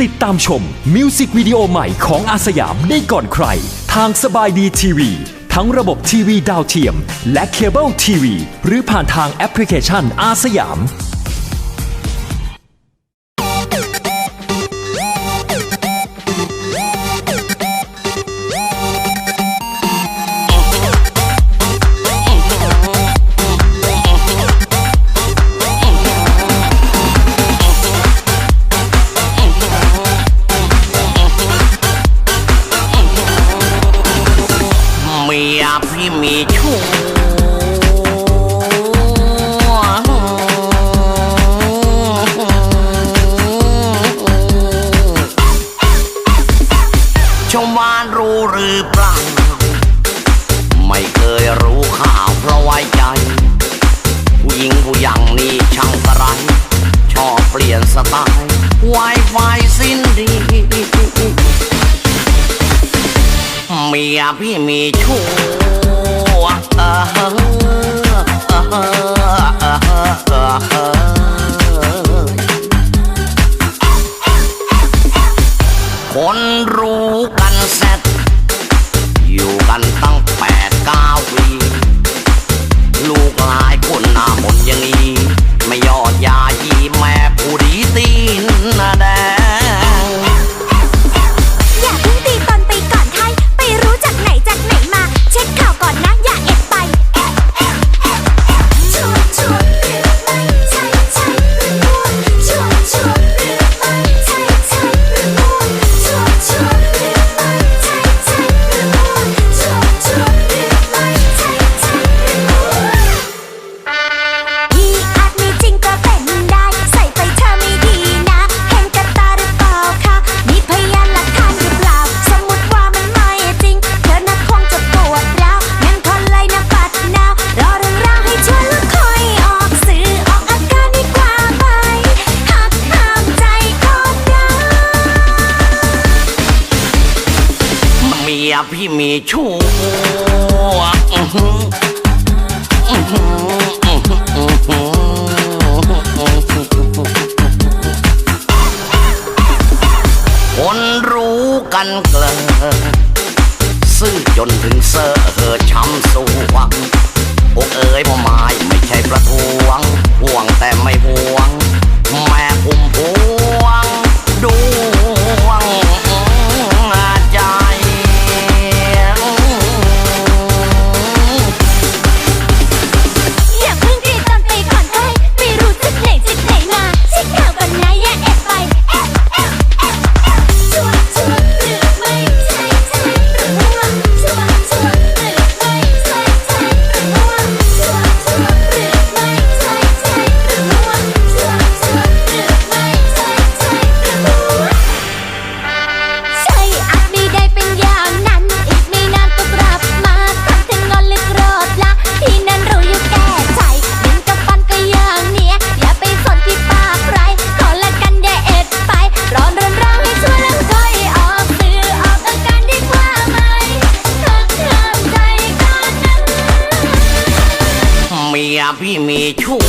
ติดตามชมมิวสิกวิดีโอใหม่ของอาสยามได้ก่อนใครทางสบายดีทีวีทั้งระบบทีวีดาวเทียมและเคเบิลทีวีหรือผ่านทางแอปพลิเคชันอาสยามพี่มีชู้ชาวบ้านรู้หรือเปล่าไม่เคยรู้ข่าวเพราะไว้ใจผู้หญิงผู้ยังนี่ช่างกระไรชอบเปลี่ยนสไตล์ไวไฟสิ้นดีเมียพี่มีชู้คนรู้กันเสร็จอยู่กันตั้ง8-9 ปีลูกหลายคนหน้ามนอย่างนี้ไม่ยอดยายีแม่ผู้ดีตีนแดงอย่าเพิ่งตีตนไปก่อนไทยไปรู้จากไหนมาเช็คข่าวก่อนนะอย่าเอ็ดไปชัวร์ชัวร์หรือไม่ใช่ใช่หรือมั่วชัวร์ชัวร์หรือไม่ใช่ใช่หรือมั่วชัวร์ชัวร์หรือไม่ใช่ใช่หรือมั่วชัวร์ชัวร์หรือไม่ใช่ใช่หรือมั่วพี่อาจมีจริงก็เป็นได้ใส่ไปเธอไม่ดีนะเห็นกับตาหรือเปล่าคะมีพยานหลักฐานหรือเปล่าสมมติว่ามันไม่จริงเธอน่ะคงจะปวดร้าวงั้นคนเลยนะปัดนาวรอเรื่องราวให้ชัวร์แล้วค่อยออกสื่อออกอาการดีกว่าไหมหักห้ามใจคนรักเมียพี่มีชู้คนรู้กันเกลอซื่อจนถึงเซ่อช้ำสวงพวกเอ๋ยพ่อไม้ไม่ใช่ประท้วงห่วงแต่ไม่ห่วงแม่พุ่มพวงดวงใจอย่าเพิ่งตีตนไปก่อนไทยไม่รู้จากไหนมาเช็คข่าวก่อนนะอย่าแอบไปชัวร์ชัวร์หรือไม่ใช่ใช่หรือมั่วชัวร์ชัวร์หรือไม่ใช่ใช่หรือมั่วชัวร์ชัวร์หรือไม่ใช่ใช่หรือมั่วชัวร์ชัวร์หรือไม่ใช่ใช่หรือมั่วใช่อาจไม่ได้เป็นอย่างนั้นอีกไม่นานก็กลับมาทำถึงงอนหรือโกรธละพี่นั้นรู้อยู่แก่ใจเล่นกับฟันก็อย่างเนี้ยอย่าไปสนที่ปากไรขอละกันอย่าเอ็ดไปร้อนเรื่องราวให้ชัวร์แล้วค่อยออกสื่อออกอาการดีกว่าไหมหักห้ามใจก่อนนะเมียพี่มีชู้